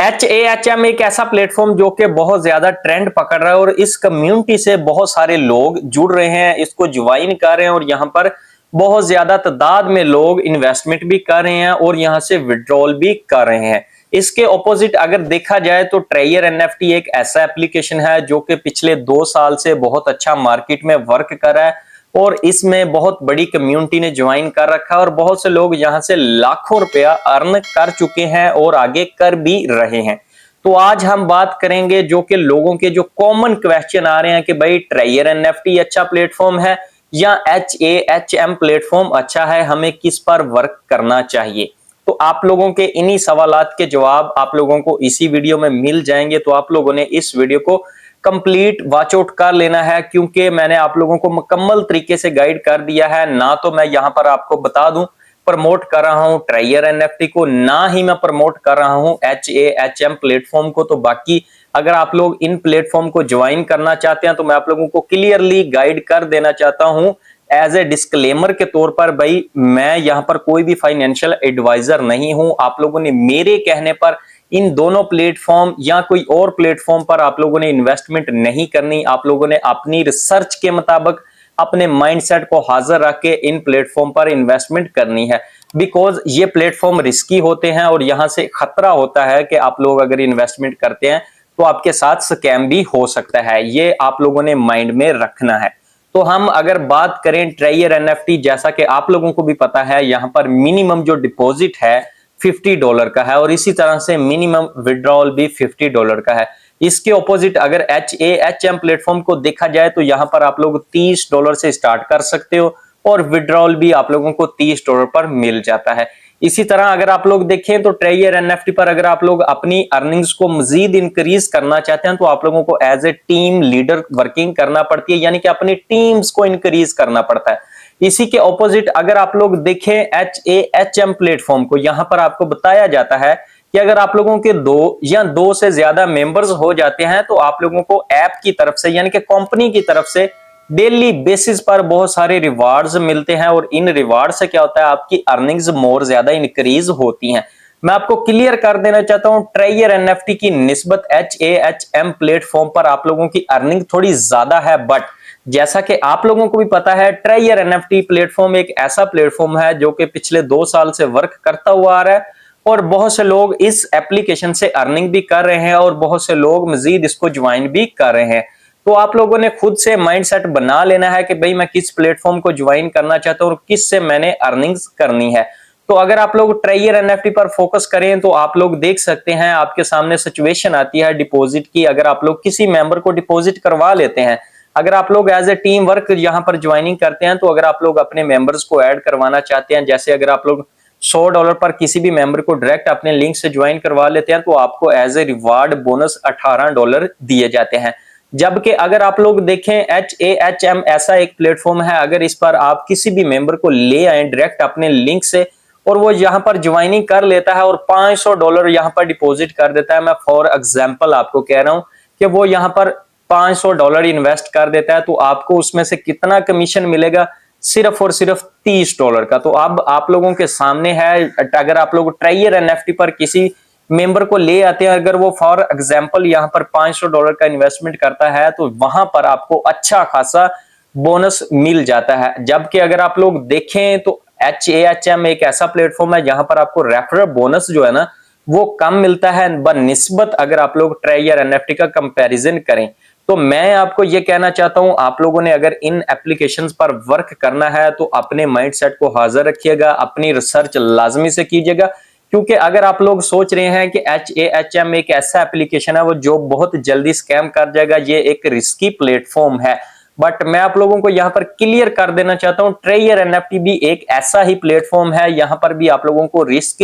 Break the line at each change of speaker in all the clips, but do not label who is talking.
HAHM एक ऐसा platform जो कि बहुत ज्यादा ट्रेंड पकड़ रहा है और इस कम्युनिटी से बहुत सारे लोग जुड़ रहे हैं, इसको ज्वाइन कर रहे हैं और यहाँ पर बहुत ज्यादा तादाद में लोग इन्वेस्टमेंट भी कर रहे हैं और यहाँ से विड्रॉल भी कर रहे हैं। इसके ऑपोजिट अगर देखा जाए तो ट्रेयर एनएफटी एक ऐसा एप्लीकेशन है जो कि पिछले 2 साल से बहुत अच्छा मार्केट में वर्क कर रहा है और इसमें बहुत बड़ी कम्युनिटी ने ज्वाइन कर रखा है और बहुत से लोग यहां से लाखों रुपया अर्न कर चुके हैं और आगे कर भी रहे हैं। तो आज हम बात करेंगे जो कि लोगों के जो कॉमन क्वेश्चन आ रहे हैं कि भाई ट्रेयर एनएफटी अच्छा प्लेटफॉर्म है या HAHM प्लेटफॉर्म अच्छा है, हमें किस पर वर्क करना चाहिए। तो आप लोगों के इन्हीं सवालात के जवाब आप लोगों को इसी वीडियो में मिल जाएंगे, तो आप लोगों ने इस वीडियो को कंप्लीट वॉच आउट कर लेना है क्योंकि मैंने आप लोगों को मुकम्मल तरीके से गाइड कर दिया है। ना तो मैं यहां पर आपको बता दूं प्रमोट कर रहा हूं ट्रेयर एनएफटी को, ना ही मैं प्रमोट कर रहा हूं HAHM प्लेटफॉर्म को। तो बाकी अगर आप लोग इन प्लेटफॉर्म को ज्वाइन करना चाहते हैं तो मैं आप लोगों को क्लियरली गाइड कर देना चाहता हूं एज ए डिस्क्लेमर के तौर पर, भाई मैं यहां पर कोई भी फाइनेंशियल एडवाइजर नहीं हूं। आप लोगों ने मेरे कहने पर इन दोनों प्लेटफॉर्म या कोई और प्लेटफॉर्म पर आप लोगों ने इन्वेस्टमेंट नहीं करनी। आप लोगों ने अपनी रिसर्च के मुताबिक अपने माइंडसेट को हाजिर रख के इन प्लेटफॉर्म पर इन्वेस्टमेंट करनी है, बिकॉज ये प्लेटफॉर्म रिस्की होते हैं और यहां से खतरा होता है कि आप लोग अगर इन्वेस्टमेंट करते हैं तो आपके साथ स्कैम भी हो सकता है। ये आप लोगों ने माइंड में रखना है। तो हम अगर बात करें ट्रेयर एनएफटी, जैसा कि आप लोगों को भी पता है यहां पर मिनिमम जो डिपॉजिट है $50 का है और इसी तरह से मिनिमम विड्रॉल भी $50 का है। इसके ऑपोजिट अगर HAHM प्लेटफॉर्म को देखा जाए तो यहां पर आप लोग $30 से स्टार्ट कर सकते हो और विड्रॉल भी आप लोगों को $30 पर मिल जाता है। इसी तरह अगर आप लोग देखें तो ट्रेयर एनएफटी पर अगर आप लोग अपनी अर्निंग्स को मजीद इंक्रीज करना चाहते हैं तो आप लोगों को as a team leader working करना पड़ती है, यानी कि अपनी टीम्स को इंक्रीज करना पड़ता है। इसी के ऑपोजिट अगर आप लोग देखें HAHM प्लेटफॉर्म को, यहां पर आपको बताया जाता है कि अगर आप लोगों के 2 या 2 से ज्यादा मेंबर्स हो जाते हैं तो आप लोगों को ऐप की तरफ से यानी कि कंपनी की तरफ से डेली बेसिस पर बहुत सारे रिवार्ड्स मिलते हैं और इन रिवार्ड से क्या होता है आपकी अर्निंग्स मोर ज्यादा इंक्रीज होती हैं। मैं आपको क्लियर कर देना चाहता हूं ट्रेयर एनएफटी की निस्बत HAHM प्लेटफॉर्म पर आप लोगों की अर्निंग थोड़ी ज्यादा है, बट जैसा कि आप लोगों को भी पता है ट्रेयर एनएफटी प्लेटफॉर्म एक ऐसा प्लेटफॉर्म है जो कि पिछले 2 साल से वर्क करता हुआ आ रहा है और बहुत से लोग इस एप्लीकेशन से अर्निंग भी कर रहे हैं और बहुत से लोग मजीद इसको ज्वाइन भी कर रहे हैं। तो आप लोगों ने खुद से माइंडसेट बना लेना है कि भाई मैं किस प्लेटफॉर्म को ज्वाइन करना चाहता हूं और किस से मैंने अर्निंग्स करनी है। तो अगर आप लोग ट्रेयर एनएफटी पर फोकस करें तो आप लोग देख सकते हैं आपके सामने सिचुएशन आती है डिपॉजिट की। अगर आप लोग किसी मेंबर को डिपॉजिट करवा लेते हैं, अगर आप लोग एज ए टीम वर्क यहां पर ज्वाइनिंग करते हैं, तो अगर आप लोग अपने मेंबर्स को ऐड करवाना चाहते हैं, जैसे अगर आप लोग $100 पर किसी भी मेंबर को डायरेक्ट अपने लिंक से ज्वाइन करवा लेते हैं तो आपको एज ए रिवार्ड बोनस $18 दिए जाते हैं। जबकि अगर आप लोग देखें HAHM ऐसा एक प्लेटफॉर्म है, अगर इस पर आप किसी भी मेंबर को ले आए डायरेक्ट अपने लिंक से और वो यहां पर ज्वाइनिंग कर लेता है और $500 यहां पर डिपॉजिट कर देता है, मैं फॉर एग्जांपल आपको कह रहा हूं कि वो यहां पर $500 इन्वेस्ट कर देता है, तो आपको उसमें से कितना कमीशन मिलेगा? सिर्फ और सिर्फ $30 का। तो अब आप लोगों के सामने है, अगर आप लोग ट्रेयर एनएफटी पर किसी मेंबर को ले आते हैं, अगर वो फॉर एग्जांपल यहां पर $500 का इन्वेस्टमेंट करता है तो वहां पर आपको अच्छा खासा बोनस मिल जाता है। जबकि अगर आप लोग देखें तो HAHM एक ऐसा प्लेटफॉर्म है जहां पर आपको रेफरल बोनस जो है ना वो कम मिलता है बनिस्बत अगर आप लोग ट्रेयर एनएफटी का कंपैरिजन करें। तो मैं आपको ये कहना चाहता हूं आप लोगों ने अगर इन एप्लीकेशंस पर वर्क करना है तो अपने माइंडसेट को हाजिर रखिएगा, अपनी रिसर्च लाजमी से कीजिएगा, क्योंकि अगर आप लोग सोच रहे हैं कि HAHM एक ऐसा एप्लीकेशन है वो जो बहुत जल्दी स्कैम कर जाएगा, ये एक रिस्की प्लेटफॉर्म है, बट मैं आप लोगों को यहां पर क्लियर कर देना चाहता हूं ट्रेयर एनएफटी भी एक ऐसा ही प्लेटफॉर्म है। यहां पर भी आप लोगों को रिस्क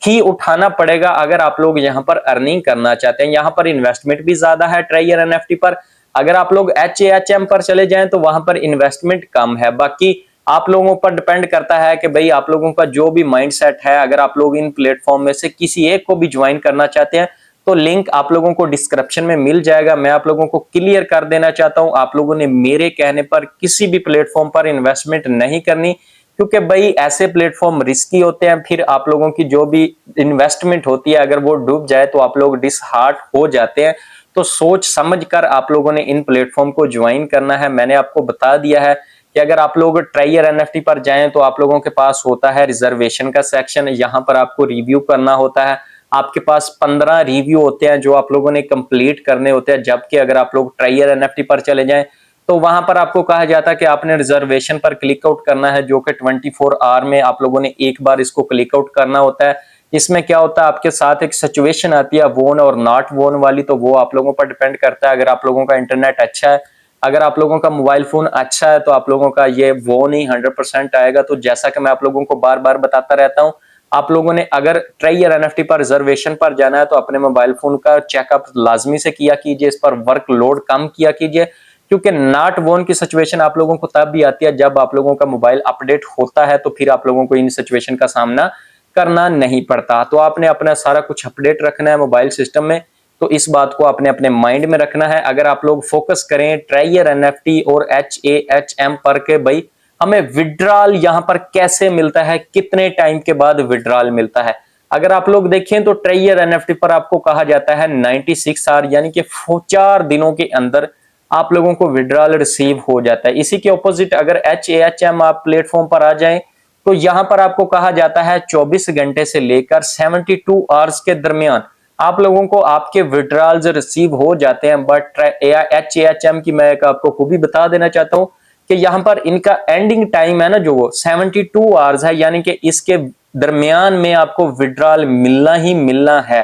ही उठाना पड़ेगा अगर आप लोग यहां पर अर्निंग करना चाहते हैं। यहां पर इन्वेस्टमेंट भी ज्यादा है ट्रेयर एनएफटी पर। अगर आप लोग HAHM पर चले जाएं तो वहां पर इन्वेस्टमेंट कम है। बाकी आप लोगों पर डिपेंड करता है कि भाई आप लोगों का जो भी माइंडसेट है, अगर आप लोग इन प्लेटफॉर्म में से किसी एक को भी ज्वाइन करना चाहते हैं तो लिंक आप लोगों को डिस्क्रिप्शन में मिल जाएगा। मैं आप लोगों को क्लियर कर देना चाहता हूं आप लोगों ने मेरे कहने पर किसी भी प्लेटफॉर्म पर इन्वेस्टमेंट नहीं करनी, क्योंकि भाई ऐसे प्लेटफॉर्म रिस्की होते हैं, फिर आप लोगों की जो भी इन्वेस्टमेंट होती है अगर वो डूब जाए तो आप लोग डिसहार्ट हो जाते हैं। तो सोच समझ कर आप लोगों ने इन प्लेटफॉर्म को ज्वाइन करना है। मैंने आपको बता दिया है कि अगर आप लोग ट्रायर एनएफटी पर जाएं तो आप लोगों के पास होता है रिजर्वेशन का सेक्शन, यहाँ पर आपको रिव्यू करना होता है। आपके पास 15 रिव्यू होते हैं जो आप लोगों ने कंप्लीट करने होते हैं। जबकि अगर आप लोग ट्रायर एनएफटी पर चले जाएं तो वहां पर आपको कहा जाता है कि आपने रिजर्वेशन पर क्लिक आउट करना है, जो कि 24 आवर में आप लोगों ने एक बार इसको क्लिक आउट करना होता है। इसमें क्या होता है, आपके साथ एक सिचुएशन आती है वोन और नॉट वोन वाली, तो वो आप लोगों पर डिपेंड करता है। अगर आप लोगों का इंटरनेट अच्छा है, अगर आप लोगों का मोबाइल फोन अच्छा है, तो आप लोगों का ये वोन ही 100% आएगा। तो जैसा कि मैं आप लोगों को बार बार बताता रहता हूं, आप लोगों ने अगर ट्रायर एनएफटी पर रिजर्वेशन पर जाना है तो अपने मोबाइल फोन का चेकअप लाजमी से किया कीजिए, इस पर वर्कलोड कम किया कीजिए, क्योंकि नॉट वोन की सिचुएशन आप लोगों को तब भी आती है जब आप लोगों का मोबाइल अपडेट होता है, तो फिर आप लोगों को इन सिचुएशन का सामना करना नहीं पड़ता। तो आपने अपना सारा कुछ अपडेट रखना है मोबाइल सिस्टम में, तो इस बात को आपने अपने माइंड में रखना है। अगर आप लोग फोकस करें ट्रायर एनएफटी और HAHM पर के भाई हमें विड्रॉल यहां पर कैसे मिलता है, कितने टाइम के बाद विड्रॉल मिलता है, अगर आप लोग देखें तो ट्रायर एनएफटी पर आपको कहा जाता है 96 आवर यानी कि 4 दिनों के अंदर आप लोगों को विड्रॉल रिसीव हो जाता है। इसी के ऑपोजिट अगर HAHM आप प्लेटफॉर्म पर आ जाएं तो यहां पर आपको कहा जाता है 24 घंटे से लेकर 72 आवर्स के दरमियान आप लोगों को आपके विड्रॉल्स रिसीव हो जाते हैं। बट HAHM की मैं आपको खूबी बता देना चाहता हूं कि यहां पर इनका एंडिंग टाइम है ना, जो वो 72 आवर्स है, यानी कि इसके दरमियान में आपको विड्रॉल मिलना ही मिलना है।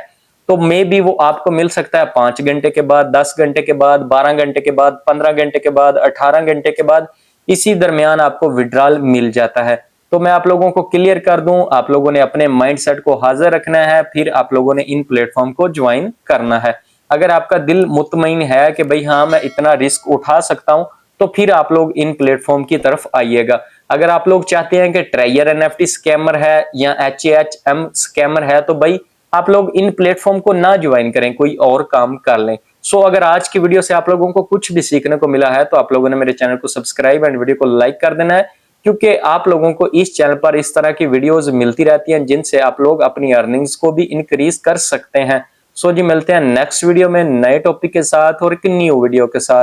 तो मे बी वो आपको मिल सकता है 5 घंटे के बाद, 10 घंटे के बाद, 12 घंटे के बाद, 15 घंटे के बाद, 18 घंटे के बाद, इसी दरमियान आपको विड्रॉल मिल जाता है। तो मैं आप लोगों को क्लियर कर दूं, आप लोगों ने अपने माइंडसेट को हाजिर रखना है, फिर आप लोगों ने इन प्लेटफॉर्म को ज्वाइन करना है। अगर आपका दिल मुतमईन है कि भाई हाँ मैं इतना रिस्क उठा सकता हूं, तो फिर आप लोग इन प्लेटफॉर्म की तरफ आइएगा। अगर आप लोग चाहते हैं कि ट्रायर एनएफटी स्कैमर है या HAHM स्कैमर है, तो भाई आप लोग इन प्लेटफॉर्म को ना ज्वाइन करें, कोई और काम कर लें। सो अगर आज की वीडियो से आप लोगों को कुछ भी सीखने को मिला है तो आप लोगों ने मेरे चैनल को सब्सक्राइब एंड वीडियो को लाइक कर देना है, क्योंकि आप लोगों को इस चैनल पर इस तरह की वीडियोस मिलती रहती हैं जिनसे आप लोग अपनी अर्निंग्स को भी इंक्रीज कर सकते हैं। सो जी मिलते हैं नेक्स्ट वीडियो में नए टॉपिक के साथ और एक न्यू वीडियो के साथ।